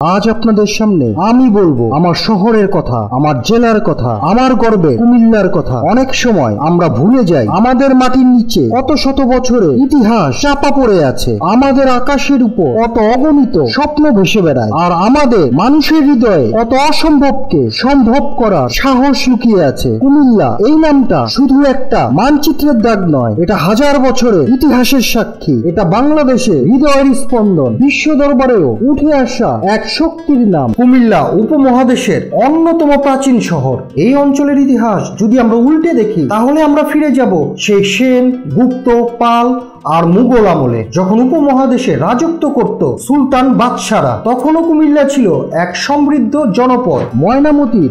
আজ আপনাদের সামনে আমি বলবো আমার শহরের কথা, আমার জেলার কথা, আমার গর্বে কুমিল্লার কথা। অনেক সময় আমরা ভুলে যাই আমাদের মাটির নিচে কত শত বছরের ইতিহাস চাপা পড়ে আছে। আমাদের আকাশের উপর কত অগণিত স্বপ্ন ভেসে বেড়ায়, আর আমাদের মানুষের হৃদয়ে কত অসম্ভবকে সম্ভব করার সাহস লুকিয়ে আছে। কুমিল্লা এই নামটা শুধু একটা মানচিত্রের দাগ নয়, এটা হাজার বছরের ইতিহাসের সাক্ষী। এটা বাংলাদেশের হৃদয়ের স্পন্দন, বিশ্ব দরবারেও উঠে আসা এক শক্তির নাম। কুমিল্লা উপমহাদেশের অন্যতম প্রাচীন শহর। এই অঞ্চলের ইতিহাস যদি আমরা উল্টে দেখি তাহলে আমরা ফিরে যাব সেই সেন, গুপ্ত, পাল আর মুঘল আমলে, যখন উপমহাদেশে রাজত্ব করত সুলতান বাদশারা। তখনও কুমিল্লা ছিল এক সমৃদ্ধ জনপদ। ময়নামতি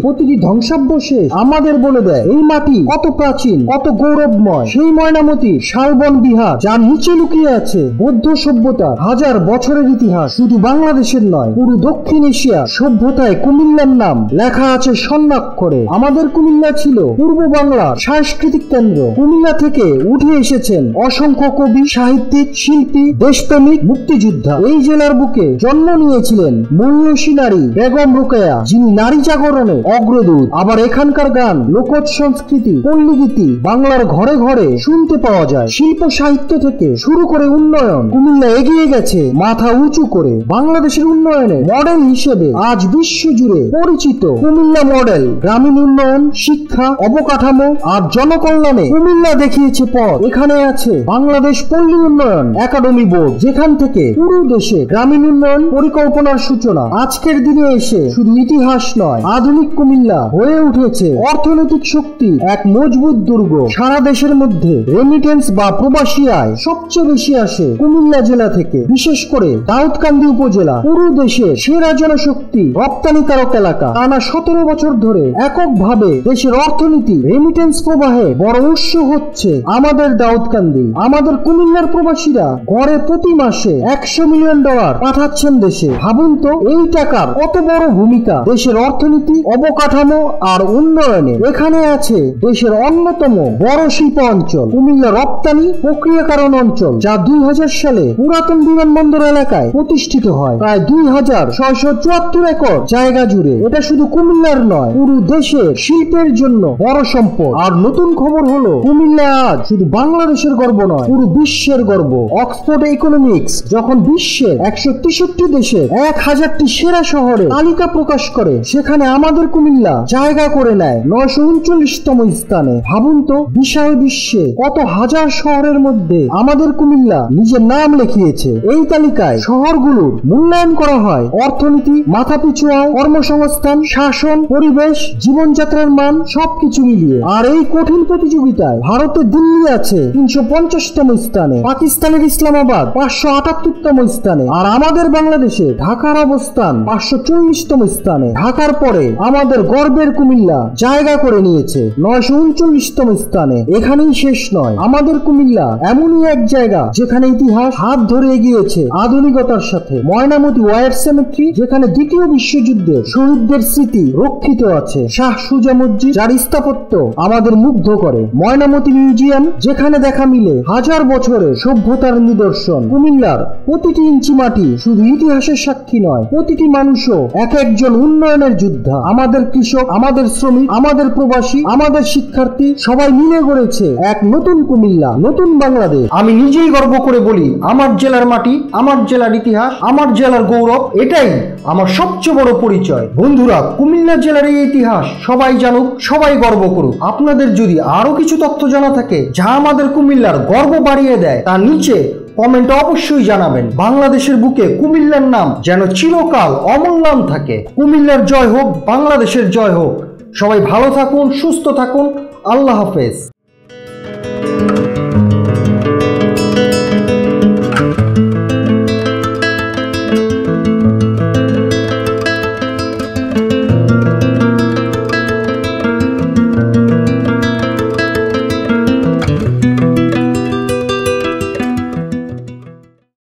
প্রতিটি ধ্বংসাবশেষ আমাদের বলে দেয় এই মাটি কত প্রাচীন, কত গৌরবময়। সেই ময়নামতি শালবন বিহার, যার নিচে লুকিয়ে আছে বৌদ্ধ সভ্যতার হাজার বছরের ইতিহাস। শুধু বাংলাদেশের নয়, পুরো দক্ষিণ এশিয়া সভ্যতায় কুমিল্লার নাম লেখা আছে স্বর্ণাক্ষরে। আমাদের কুমিল্লা ছিল পূর্ব বাংলার সাংস্কৃতিক কেন্দ্র। কুমিল্লা থেকে উঠে এসেছেন অসংখ্য কবি, সাহিত্যিক, শিল্পী, দেশপ্রেমিক, মুক্তিযোদ্ধা। এই জেলার বুকে জন্ম নিয়েছিলেন মহিষী নারী বেগম রোকেয়া, যিনি নারী জাগরণে অগ্রদূত। আবার এখানকার গান, লোকজ সংস্কৃতি, পল্লীগীতি বাংলার ঘরে ঘরে শুনতে পাওয়া যায়। শিল্প সাহিত্য থেকে শুরু করে উন্নয়ন, কুমিল্লা এগিয়ে গেছে মাথা উঁচু করে। বাংলাদেশের উন্নয়নের মডেল হিসেবে আজ বিশ্ব জুড়ে পরিচিত কুমিল্লা মডেল। গ্রামীণ উন্নয়ন, শিক্ষা, অবকাঠামো আর জনকল্যাণে কুমিল্লা দেখিয়েছে পথ। এখানে আছে বাংলাদেশ পল্লী উন্নয়ন একাডেমি বোর্ড, যেখান থেকে পুরো দেশে গ্রামীণ উন্নয়ন পরিকল্পনার সূচনা। আজকের দিনে এসে শুধু ইতিহাস নয়, আধুনিক কুমিল্লা হয়ে উঠেছে অর্থনৈতিক শক্তি এক মজবুত দুর্গ। সারা দেশের মধ্যে রেমিটেন্স বা প্রবাসী আয় সবচেয়ে বেশি আসে কুমিল্লা জেলা থেকে। বিশেষ করে দাউদকান্দি উপজেলা পুরো দেশের সেরা জনশক্তি রপ্তানিকারক এলাকা। টানা 17 বছর ধরে এককভাবে দেশের অর্থনীতি রেমিটেন্স প্রবাহে বড় উৎস হচ্ছে আমাদের দাউদকান্দি। আমাদের কুমিল্লার প্রবাসীরা গড়ে প্রতি মাসে $100 মিলিয়ন পাঠাচ্ছেন দেশে। ভাবুন তো এই টাকার কত বড় ভূমিকা দেশের অর্থনীতি, অবকাঠামো আর উন্নয়নে। এখানে আছে দেশের অন্যতম বড় শিল্প অঞ্চল কুমিল্লা রপ্তানি প্রক্রিয়াকরণ অঞ্চল, যা 2000 সালে পুরাতন বিমানবন্দর এলাকায় প্রতিষ্ঠিত হয়, প্রায় 2674 একর জায়গা জুড়ে। এটা শুধু কুমিল্লার নয়, পুরো দেশের শিল্পের জন্য বড় সম্পদ। আর নতুন খবর হলো কুমিল্লা আজ শুধু বাংলাদেশের গর্ব নয়, পুরো বিশ্বের গর্ব। অক্সফোর্ড ইকোনমিক্স যখন বিশ্বের 163 দেশের 1000টি সেরা শহরে তালিকা প্রকাশ করে, সেখানে আমাদের কুমিল্লা জায়গা করে নেয় 939তম স্থানে। ভাবুন তো, বিশাল বিশ্বে কত হাজার শহরের মধ্যে আমাদের কুমিল্লা নিজের নাম লিখিয়েছে। এই তালিকায় শহরগুলোর মূল্যায়ন করা হয় অর্থনীতি, মাথাপিছু আয়, কর্মসংস্থান, শাসন, পরিবেশ, জীবনযাত্রার মান সবকিছু মিলিয়ে। আর এই কঠিন প্রতিযোগিতায় ভারতের দিল্লি আছে 350তম স্থানে, পাকিস্তানের ইসলামাবাদ 578তম স্থানে, আর আমাদের বাংলাদেশে ঢাকার অবস্থান 540তম স্থানে। ঢাকার পরে আমাদের গর্বের কুমিল্লা জায়গা করে নিয়েছে 939তম স্থানে। এখানেই শেষ নয়, আমাদের কুমিল্লা এমনই এক জায়গা যেখানে ইতিহাস হাত ধরে এগিয়েছে আধুনিকতার সাথে। ময়নামতি ওয়ার সেমেট্রি, যেখানে দ্বিতীয় বিশ্বযুদ্ধের শহীদদের স্মৃতি রক্ষিত আছে। শাহ সুজা মসজিদ, যার স্থাপত্য আমাদের মুগ্ধ করে। ময়নামতি মিউজিয়াম, যেখানে দেখা মিলে হাজার বছরের সভ্যতার নিদর্শন। কুমিল্লার প্রতিটি ইঞ্চি মাটি শুধু ইতিহাসের সাক্ষী নয়, প্রতিটি মানুষও এক একজন উন্নয়নের যোদ্ধা। আমাদের কৃষক, আমাদের শ্রমিক, আমাদের প্রবাসী, আমাদের শিক্ষার্থী সবাই মিলে গড়েছে এক নতুন কুমিল্লা, নতুন বাংলাদেশ। আমি নিজেই গর্ব করে বলি, আমার জেলার মাটি, আমার জেলার ইতিহাস, আমার জেলার গৌরব, এটাই আমার সবচেয়ে বড় পরিচয়। বন্ধুরা, কুমিল্লা জেলার এই ইতিহাস সবাই জানুক, সবাই গর্ব করুক। আপনাদের যদি আরো কিছু তথ্য জানা থাকে যা আমাদের কুমিল্লার গর্ব বাড়িয়ে দেয়, তার নিচে কমেন্টে অবশ্যই জানাবেন। বাংলাদেশের বুকে কুমিল্লার নাম যেন চিরকাল অমূল্যায়ন থাকে। কুমিল্লার জয় হোক, বাংলাদেশের জয় হোক। সবাই ভালো থাকুন, সুস্থ থাকুন। আল্লাহ হাফেজ।